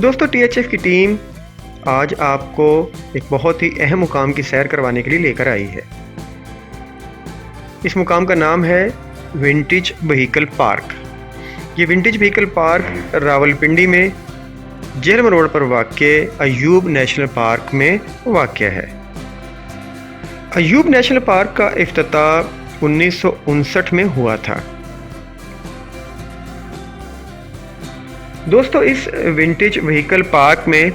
दोस्तों THF की team आज आपको एक बहुत ही अहम मुकाम की सैर करवाने के लिए लेकर आई है। इस मुकाम का नाम है विंटेज व्हीकल पार्क। ये विंटेज व्हीकल पार्क रावलपिंडी में जेहलम रोड पर वाक़ अयूब नेशनल पार्क में वाक़ है। अयूब नेशनल पार्क का इफ्तिताह 1959 में हुआ था। दोस्तों इस विंटेज व्हीकल पार्क में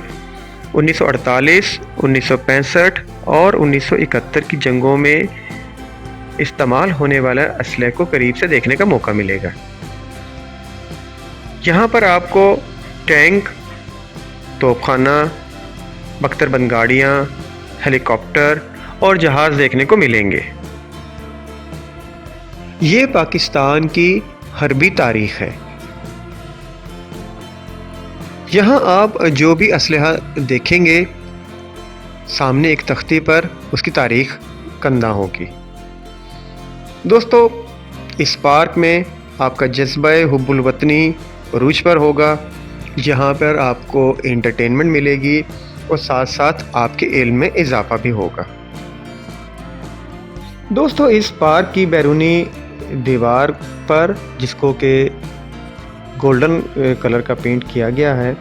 1948, 1965 और 1971 की जंगों में इस्तेमाल होने वाला असलहे को करीब से देखने का मौका मिलेगा। यहाँ पर आपको टैंक, तोपखाना, बख्तरबंद गाड़ियाँ, हेलीकॉप्टर और जहाज़ देखने को मिलेंगे। ये पाकिस्तान की हर्बी तारीख़ है। यहाँ आप जो भी असलहा देखेंगे सामने एक तख्ती पर उसकी तारीख़ कंधा होगी। दोस्तों इस पार्क में आपका जज्बा हुब्बुल वतनी उरूज पर होगा। यहाँ पर आपको एंटरटेनमेंट मिलेगी और साथ साथ आपके इल्म में इजाफा भी होगा। दोस्तों इस पार्क की बैरूनी दीवार पर, जिसको के गोल्डन कलर का पेंट किया गया है,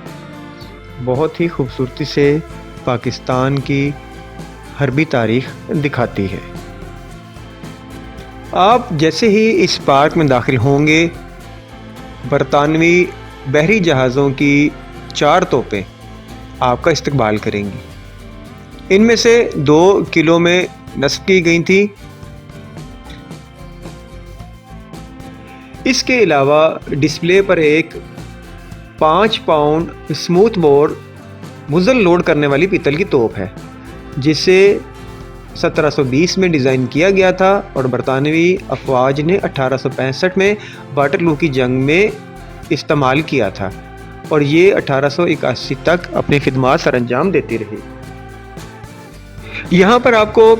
बहुत ही खूबसूरती से पाकिस्तान की हर्बी तारीख़ दिखाती है। आप जैसे ही इस पार्क में दाखिल होंगे, बरतानवी बहरी जहाज़ों की 4 तोपें आपका इस्तकबाल करेंगी। इनमें से 2 किलो में नस्ब की गई थी। इसके अलावा डिस्प्ले पर एक 5 पाउंड स्मूथ बोर मुज़ल लोड करने वाली पीतल की तोप है, जिसे 1720 में डिज़ाइन किया गया था और बरतानवी अफवाज ने 1865 में वाटरलू की जंग में इस्तेमाल किया था और ये 1881 तक अपनी खिदमात सर अंजाम देती रही। यहाँ पर आपको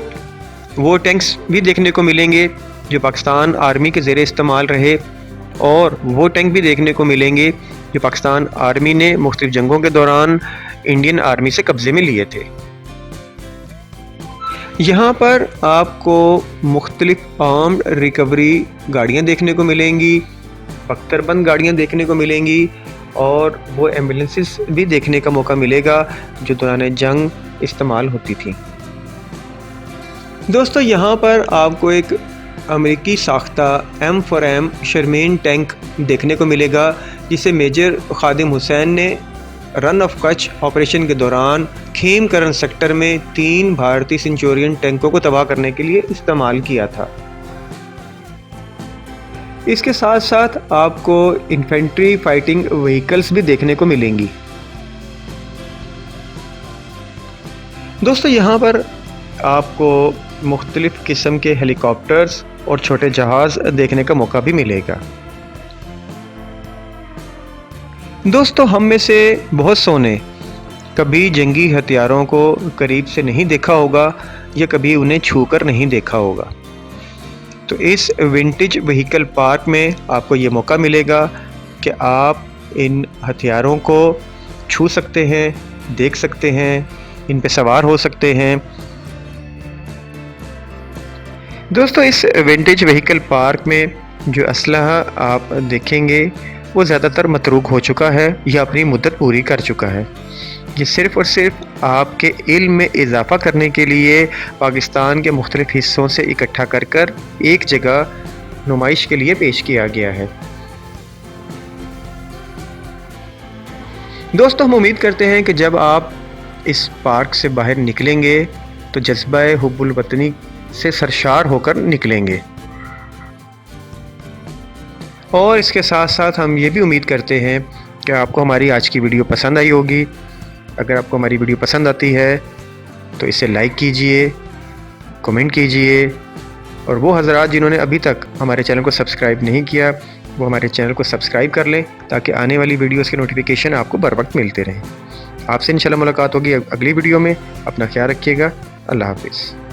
वो टैंक्स भी देखने को मिलेंगे जो पाकिस्तान आर्मी के ज़ेरे इस्तेमाल रहे, और वो टैंक भी देखने को मिलेंगे जो पाकिस्तान आर्मी ने मुख्तलिफ जंगों के दौरान इंडियन आर्मी से कब्ज़े में लिए थे। यहाँ पर आपको मुख्तलिफ आर्म्ड रिकवरी गाड़ियाँ देखने को मिलेंगी, बख्तरबंद गाड़ियाँ देखने को मिलेंगी और वो एम्बुलेंसेस भी देखने का मौका मिलेगा जो दौरान जंग इस्तेमाल होती थी। दोस्तों यहाँ पर आपको एक अमेरिकी साख्ता M4M शर्मीन टैंक देखने को मिलेगा, जिसे मेजर खादिम हुसैन ने रन ऑफ कच्छ ऑपरेशन के दौरान खेमकरन सेक्टर में 3 भारतीय सेंचुरियन टैंकों को तबाह करने के लिए इस्तेमाल किया था। इसके साथ साथ आपको इन्फेंट्री फाइटिंग व्हीकल्स भी देखने को मिलेंगी। दोस्तों यहाँ पर आपको मुख्तलिफ किस्म के हेलीकॉप्टर्स और छोटे जहाज़ देखने का मौका भी मिलेगा। दोस्तों हम में से बहुत सौ ने कभी जंगी हथियारों को करीब से नहीं देखा होगा या कभी उन्हें छूकर नहीं देखा होगा। तो इस विंटेज व्हीकल पार्क में आपको ये मौका मिलेगा कि आप इन हथियारों को छू सकते हैं, देख सकते हैं, इन पे सवार हो सकते हैं। दोस्तों इस विंटेज व्हीकल पार्क में जो असलहा आप देखेंगे वो ज़्यादातर मतरूक हो चुका है या अपनी मुद्दत पूरी कर चुका है। ये सिर्फ़ और सिर्फ आपके इल्म में इजाफ़ा करने के लिए पाकिस्तान के मुख्तलिफ़ हिस्सों से इकट्ठा कर कर एक जगह नुमाइश के लिए पेश किया गया है। दोस्तों हम उम्मीद करते हैं कि जब आप इस पार्क से बाहर निकलेंगे तो जज्बा हुब्बुल वतनी से सरशार होकर निकलेंगे। और इसके साथ साथ हम ये भी उम्मीद करते हैं कि आपको हमारी आज की वीडियो पसंद आई होगी। अगर आपको हमारी वीडियो पसंद आती है तो इसे लाइक कीजिए, कमेंट कीजिए, और वो हज़रात जिन्होंने अभी तक हमारे चैनल को सब्सक्राइब नहीं किया वो हमारे चैनल को सब्सक्राइब कर लें ताकि आने वाली वीडियोज़ के नोटिफिकेशन आपको बर वक्त मिलते रहें। आपसे इंशाल्लाह मुलाकात होगी अगली वीडियो में। अपना ख्याल रखिएगा। अल्लाह हाफ़िज़।